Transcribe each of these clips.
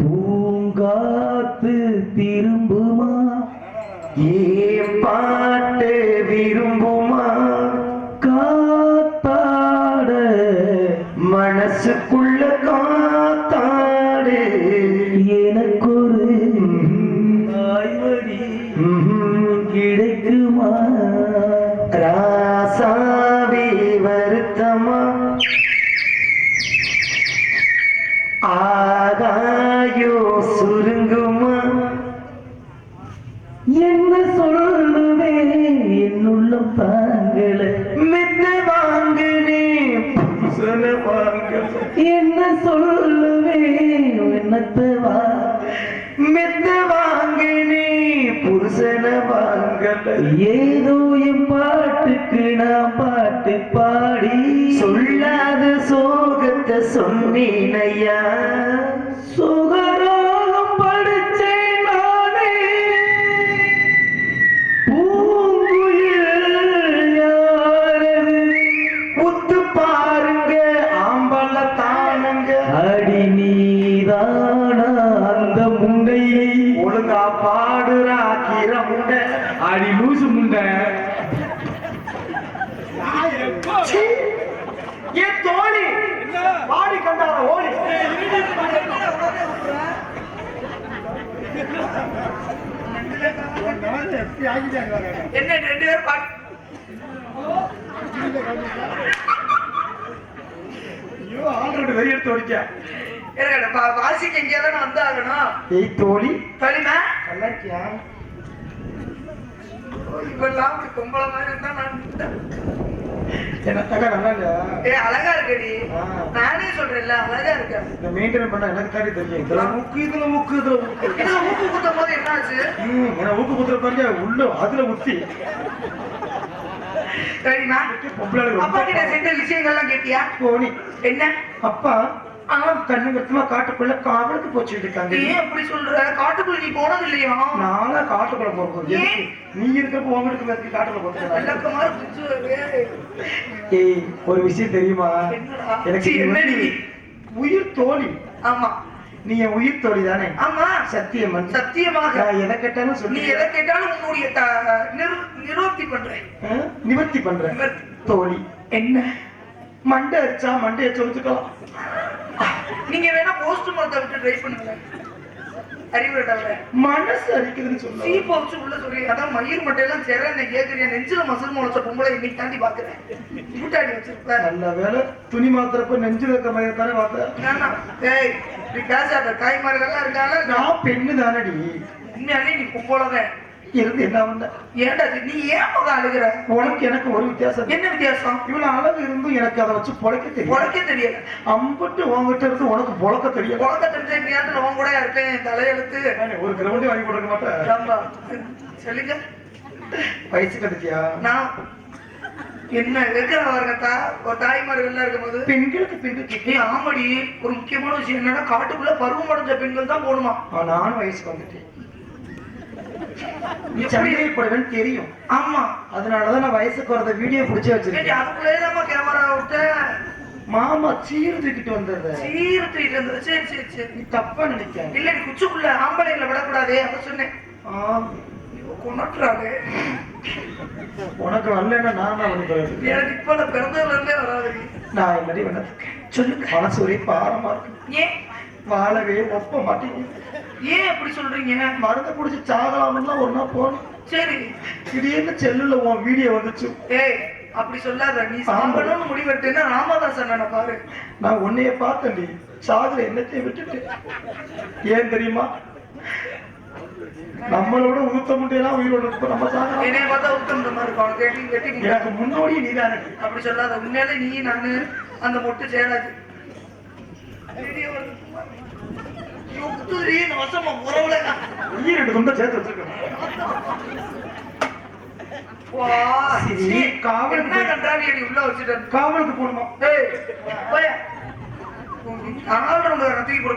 பூங்காத்து திரும்புமா ஏன் பாட்டு விரும்புமா காத்தாட மனசுக்குள்ள காத்தாடு எனக்கொரு தாய்வழி கிடைக்குமா ராசாவி வருத்தமா ஆகாயோ சுருங்குமா என்ன சொல்லுவேன் என்னுள்ள தாங்கள மெத்த வாங்குனே புருஷன வாங்க என்ன சொல்லுவேன் என்னத்தை மெத்த வாங்குனே புருஷன வாங்கல ஏதோ என் பாட்டுக்கு நான் பாட்டு பாடி சொல்லாத சோகத்தை சொன்னேனையா சுகராகம் படிச்சேன் நானே பூங்குயில் யாரது உத்து பாருங்க ஆம்பள தானுங்க அடி நீதானா அந்த முண்டை ஒழுங்கா பாடுறா கீர முண்டை அடி லூசு முண்டை ஏன் தோழி பாடி கண்டார ஓடி என்ன 2 பேர் பாட்டு ஆல்ரெடி வெளியே எடுத்து ஓடிக்க வாசிக்கு எங்கேயாவது வந்தாகணும் ஏய் தோழி தோழிமா நல்லா இருக்கியா இப்பெல்லாம் கும்பல மாதிரி இருந்தா நான் என்னத்தக்க நல்லா இல்ல அழகா இருக்கடி நானே சொல்றேன்ல அழகா இருக்க இந்த மெயின்டைன் பண்ண எனக்கு தாடி தெரியும் இதுல முக்கு ஊக்கு குத்தும் போது என்ன ஆச்சு ஊக்கு குத்துற பாருங்க உள்ள அதுல ஊத்தி சரிமா அப்பா கிட்ட செஞ்ச விஷயங்கள்லாம் கேட்டியா போனி என்ன அப்பா கண்ணு கருத்துமா காட்டுக்குள்ள காவலுக்கு போச்சுட்டு இருக்காங்க ஏன் அப்படி சொல்ற காட்டுக்குள்ள நீ போனது இல்லையா நானா காட்டுக்குள்ள போறது நீ இருக்கப்ப உங்களுக்கு மேற்கு காட்டுக்குள்ள போறது ஏய் ஒரு விஷயம் தெரியுமா எனக்கு என்ன உயிர் தோழி ஆமா நீ என் உயிர் தோழி தானே ஆமா சத்தியமன் சத்தியமாக எதை கேட்டாலும் சொல்லி நீ எதை கேட்டாலும் உன்னுடைய நிவர்த்தி பண்றேன் தோழி என்ன மண்டை அடிச்சா மண்டையை சொல்லிச்சுக்கலாம் நீங்க வேணா போஸ்ட் மார்ட்டை விட்டு ட்ரை பண்ணுங்க அறிவுரை மனசு அடிக்குதுன்னு சொல்லுங்க சீப்ப வச்சு உள்ள சொல்லி அதான் மயிர் மட்டையெல்லாம் சேர கேக்குறேன் நெஞ்சில மசல் முளைச்ச பொம்பளை இன்னைக்கு தாண்டி பாக்குறேன் கூட்டாடி வச்சிருப்பேன் நல்ல வேலை துணி மாத்திரப்ப நெஞ்சில இருக்க மயிர் தானே பார்த்தேன் ஏய் நீ பேசாத தாய்மார்கள்லாம் இருக்கால நான் பெண்ணு தானடி உண்மையாலே நீ பொம்பளதான் இருந்து என்ன பண்ண ஏன்டா நீ ஏன் போக அழுகிற உனக்கு எனக்கு ஒரு வித்தியாசம் என்ன வித்தியாசம் இவ்வளவு அழகு இருந்தும் எனக்கு அதை வச்சு பொழைக்க தெரியல அம்புட்டு உங்ககிட்ட இருந்து உனக்கு பொழக்க தெரியல பொழக்க தெரிஞ்ச நேரத்துல உன் கூட இருக்கேன் தலையெழுத்து ஒரு கிரவுண்டே வாங்கி கொடுக்க மாட்டேன் சொல்லுங்க வயசு கட்டுச்சியா நான் என்ன இருக்கிறாங்கத்தா ஒரு தாய்மார்கள் இருக்கும்போது பெண்களுக்கு ஆமாடி ஒரு முக்கியமான விஷயம் என்னன்னா காட்டுக்குள்ள பருவம் அடைஞ்ச பெண்கள் தான் போகணுமா நானும் வயசுக்கு வந்துட்டேன் தெரியும் ஆமா அதனாலதான் நான் வயசுக்கு வரத வீடியோ பிடிச்சி வச்சிருக்கேன் அதுக்குள்ளேதான் கேமரா விட்டு மாமா சீர்தூக்கிட்டு வந்தது சீர்தூக்கிட்டு வந்தது சரி சரி சரி நீ தப்பா நினைக்க இல்ல நீ குச்சுக்குள்ள ஆம்பளைகளை விடக்கூடாது அப்ப சொன்னேன் கொண்டாடுறாரு உனக்கு வரலன்னா நான் எனக்கு இப்ப பிறந்ததுல இருந்தே வராது நான் என்னடி பண்ணதுக்கு சொல்லுங்க மனசு ஒரே பாரமா இருக்கு ஏன் வாழவே ஒப்ப மாட்டீங்க ஏன் அப்படி சொல்றீங்க மருந்து குடிச்சு சாகலாம்னா ஒரு நாள் போனோம் சரி திடீர்னு செல்லுல உன் வீடியோ வந்துச்சு ஏய் அப்படி சொல்லாத நீ சாம்பணும்னு முடிவெடுத்தேன்னா ராமதாசன் நான் பாரு நான் உன்னைய பார்த்தேன்டி சாகுல என்னத்தையும் விட்டுட்டு ஏன் தெரியுமா நம்மளோட ஊத்த முட்டையெல்லாம் உயிரோட இருக்கும் நம்ம சாக என்னைய பார்த்தா ஊத்த மாதிரி இருக்கும் எனக்கு முன்னோடி நீ தானே அப்படி சொல்லாத உண்மையிலே நீ நானு அந்த மொட்டு சேராது காவலுக்கு போகணுமா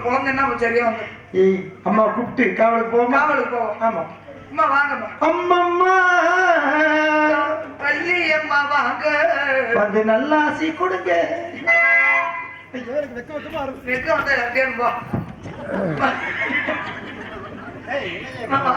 குழந்தை என்ன சரியா வந்து ஏய் அம்மா கூப்பிட்டு காவலுக்கு போவோம். காவலுக்கு போவோம். ஆமா அம்மா வாங்கம்மா. அம்மம்மா பள்ளி அம்மா வாங்க வந்து நல்லா ஆசி கொடுங்க. ஐயோ எனக்கு வெக்க வெக்கமா இருக்கு. வெக்க வந்தா அப்படியே போ. ஏய் மாமா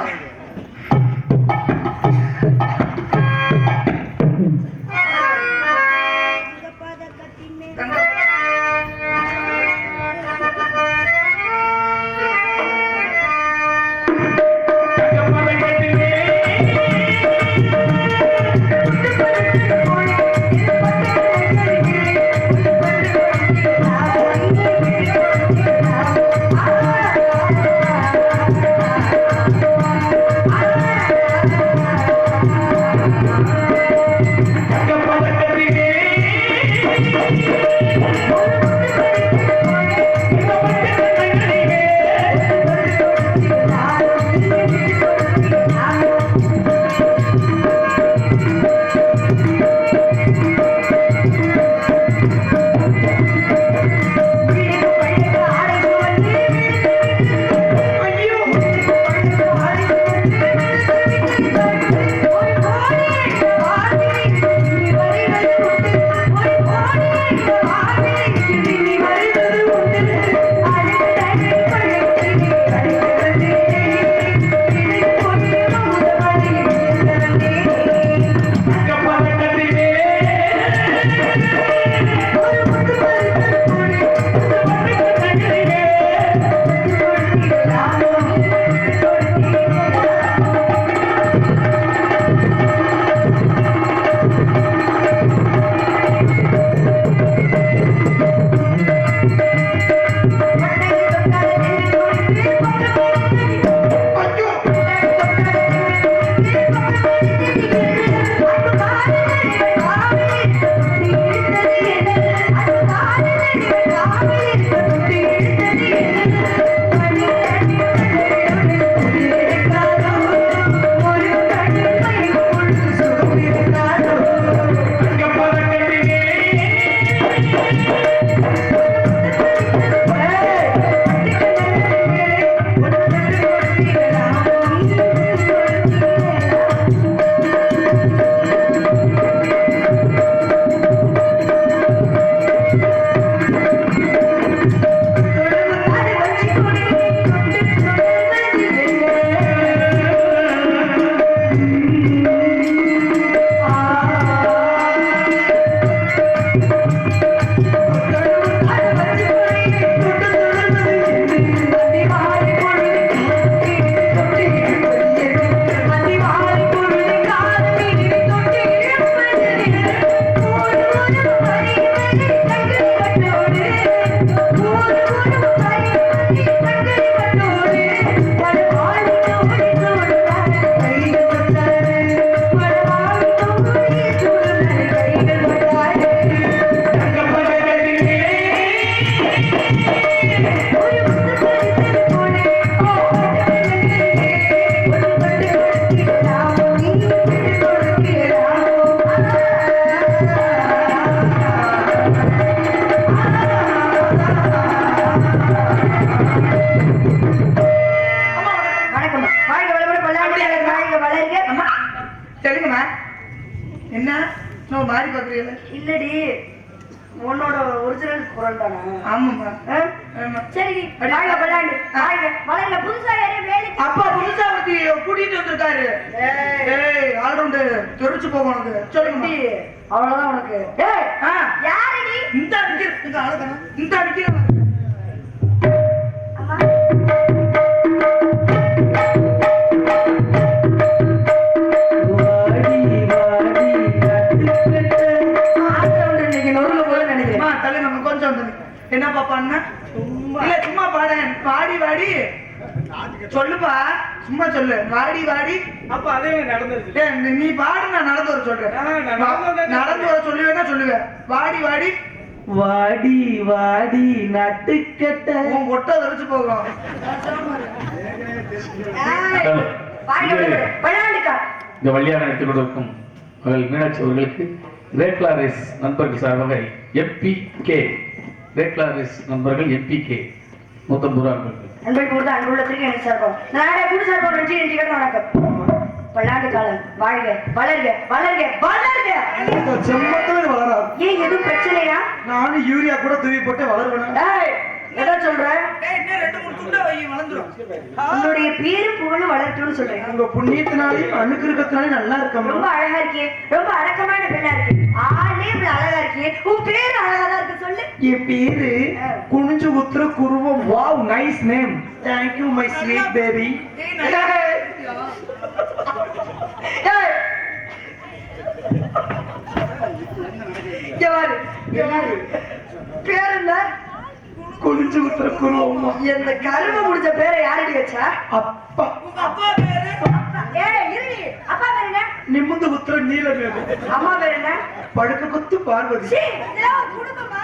என்ன நான் மாறி பாக்குறீங்க? இல்லடி உன்னோட ஒரிஜினல் குரல் தானா? ஆமாம்மா. சரி வாங்க விளையாண்டு வாங்க வளையல புதுசா யாரே வேலைக்கு அப்பா புதுசா ஒருத்தி கூட்டிட்டு வந்திருக்காரு. ஏய் ஆல்ரவுண்டர் தெரிச்சு போக உனக்கு சொல்லுங்க. அவ்வளவுதான் உனக்கு. டேய் யாரு நீ? இந்த அடிக்கிற இந்த ஆளதானா? இந்த அடிக்கிற அம்மா என்ன பாப்பான்னா இல்ல சும்மா பாட வாடி வாடி சொல்லுப்பா சும்மா சொல்லு வாடி வாடி அப்ப அதே நடந்துருச்சு நீ பாடு நான் நடந்து வர சொல்றேன் நடந்து வர சொல்லுவேன்னா சொல்லுவேன் வாடி வாடி வாடி வாடி நட்டுக்கட்ட உன் கொட்ட வரைச்சு போகும் இந்த வழியாக எடுத்துக் கொடுக்கும் மகள் மீனாட்சி அவர்களுக்கு ரேக்லாரிஸ் நண்பர்கள் சார்பாக எம்பிகே ரேக்லாரிஸ் நண்பர்கள் எம்பிகே 150 ரூபா இருக்கு. அன்பை கூர்ந்து அன்புள்ளத்திற்கு எனக்கு சார்போம் நாடே குடி சார்போம் நன்றி நன்றி வணக்கம். பல்லாண்டு காலம் வாழ்க வளர்க வளர்க வளர்க. செம்மத்தவே வளராது. ஏன் எதுவும் பிரச்சனையா? நானும் யூரியா கூட தூவி போட்டு வளருவேன். என்ன சொல்ற? இன்னும் 2-3 துண்டா வை வளர்ந்துரும். உன்னுடைய பேரும் புகழும் வளர்த்துன்னு சொல்றேன். உங்க புண்ணியத்தினாலையும் அனுகிரகத்தினாலையும் நல்லா இருக்கமா. ரொம்ப அழகா இருக்கே, ரொம்ப அடக்கமான பெண்ணா இருக்கு. ஆளே இப்படி அழகா இருக்கே. உன் பேரு அழகா இருக்கு சொல்லு. என் பேரு குனிஞ்சு உத்திர குருவம். Wow, nice name. Thank you my sweet baby. பேர் என்ன? குனிஞ்சு உத்திர குருவம். இந்த கருமை முடிச்ச பேரை யாரடி வச்சா? அப்பா. அப்பா பேரு? இருடி. அப்பா பேரு என்ன? நிமிந்து உத்திர நீலமேகு. அம்மா பேரு என்ன? படுக்க குத்து பார்வதி. இதெல்லாம் குடும்பமா?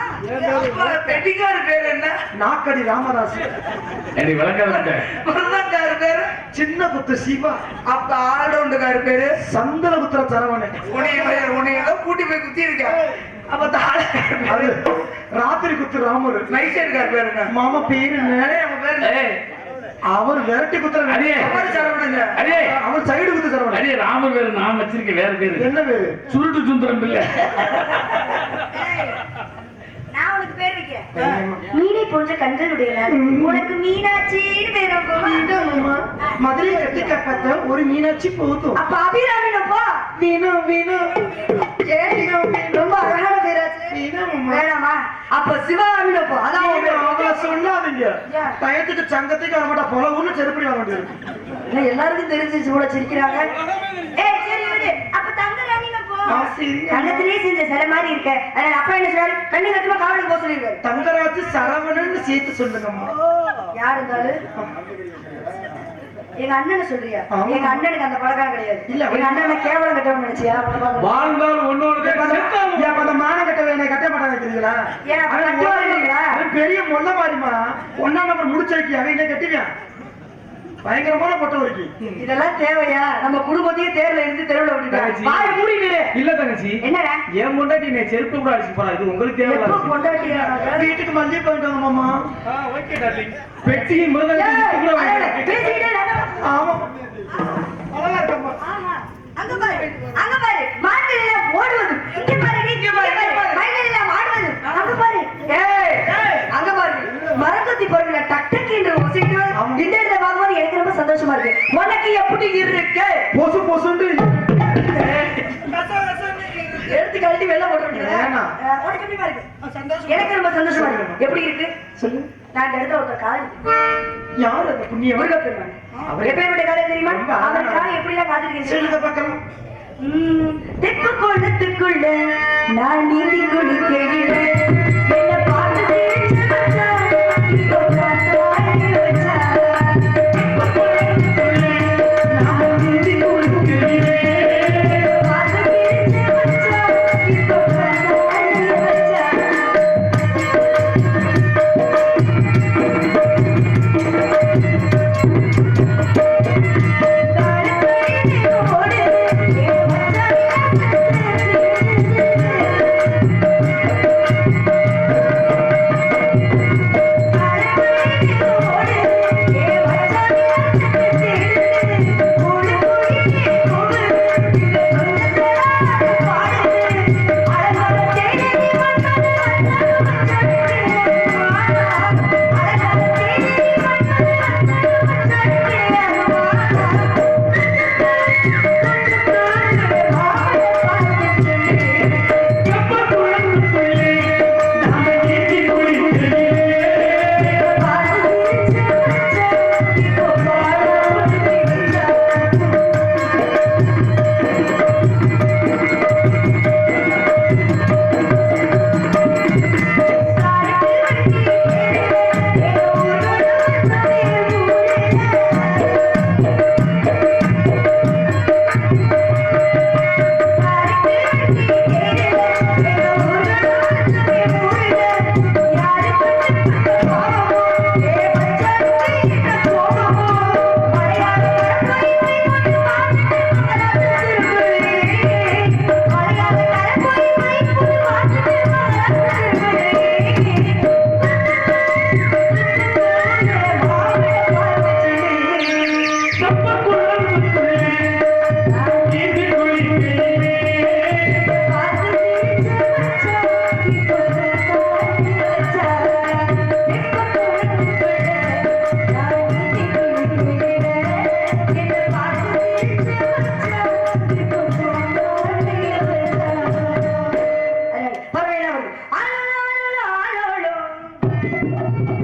பெட்டிகார் பேர் என்ன? நாக்கடி ராமதாஸ். என்னை விளக்காத. பிரதங்கார் பேரு சின்ன குத்து சிவா. அப்ப ஆல்ரவுண்டுக்கார் பேரு சந்தன குத்திர சரவணன். உனைய கூட்டி போய் குத்தி இருக்க. அப்ப அது ராத்திரி குத்து ராமர். நைசேர்கார் பேரு என்ன? மாமா பேரு என்ன? அவர் விரட்டி குத்துற சரவணங்க. அவர் சைடு குத்து சரவணன். அடே ராமர் பேரு நான் வச்சிருக்க வேற பேரு. என்ன பேரு? சுருட்டு சுந்தரம் பிள்ளை. நான் உனக்கு பேர் வைக்கிறேன். மீனை போன்ற கண்களுடைய உனக்கு மீனாட்சின்னு பேர் வைப்போமா? மதுரை கட்டி கப்பத்த ஒரு மீனாட்சி போதும். அப்ப அபிராமினப்பா வீணு வீணு ரொம்ப அழகான பேராச்சு. வேணாமா? அப்ப சிவகாமினப்பா அதான் அவங்கள சொல்லாதீங்க. டயத்துக்கு சங்கத்துக்கு வர மாட்டா. போல ஊர்ல செருப்படி வாங்க வேண்டியது. எல்லாருக்கும் தெரிஞ்சிச்சு கூட சிரிக்கிறாங்க. சரி விடு. அப்ப தங்கராணினப்போ கண்ணத்திலே செஞ்ச சிலை மாதிரி இருக்க. அப்பா என்ன சொல்றாரு? கண்ணி கத்துமா காவலுக்கு போக சொல்லிருக்காரு. தங்கராஜ் சரவணன் சேர்த்து சொல்லுங்கம்மா. யார் இருந்தாலும் எங்க அண்ணனை சொல்றியா? எங்க அண்ணனுக்கு அந்த பழக்கம் கிடையாது. இல்ல, எங்க அண்ணனை கேவலம் கட்டவன் நினைச்சியா? வாழ்ந்தால் ஒன்னோட மான கட்ட கட்ட மாட்டாங்க. பெரிய மொல்ல மாதிரிமா ஒன்னா நம்பர் முடிச்சு வைக்கி அவங்க கட்டுவியான். பயங்கரமான பொட்டை வைக்கி. இதெல்லாம் தேவையா? நம்ம குடும்பத்தையும் தேர்ல இருந்து தெருவில் விட்டுட்டு இல்ல தங்கச்சி. என்னடா என் பொண்டாட்டி நீ செருப்பு கூட அடிச்சு போறா. இது உங்களுக்கு தேவை. பொண்டாட்டியா? வீட்டுக்கு மல்லிகை போயிட்டு மாமா. பெட்டியின் முதல்ல ஆமா அழகா இருக்கம்மா. அங்க பாரு, அங்க பாரு. மாட்டில ஓடுவது. இங்க பாரு, இங்க பாரு. மயிலில ஆடுவது. அங்க பாரு. அங்க பாரு. மரகத்தி பொருள்ல டக்டக் என்று ஒசிட்டு இந்த இடத்துல பார்க்கும்போது எனக்கு ரொம்ப சந்தோஷமா இருக்கு. உனக்கு எப்படி இருக்கு? பொசு பொசுண்டு எடுத்து கழட்டி வெளில போட்டுருக்கேன். உனக்கு எப்படி பாருங்க? எனக்கு ரொம்ப சந்தோஷமா இருக்கு. எப்படி இருக்கு சொல்லு. நான் இந்த இடத்துல ஒருத்தர் காதல். யார் அந்த புண்ணிய முருகப்பெருமான். அவர் எப்பேருடைய காதல் தெரியுமா? அவர் காதல் எப்படிலாம் காதலிக்கிறேன் சொல்லுங்க பார்க்கலாம். தெற்கு கொள்ளத்துக்குள்ள நான் நீந்தி குளிக்கிறேன். என்ன பார்த்து தேய்ச்சு வச்சா, இப்போ காத்தாடி வச்சா. நான் நீந்தி குளிக்கிறேன். பார்த்து தேய்ச்சு வச்சா, இப்போ காத்தாடி வச்சா. ஆ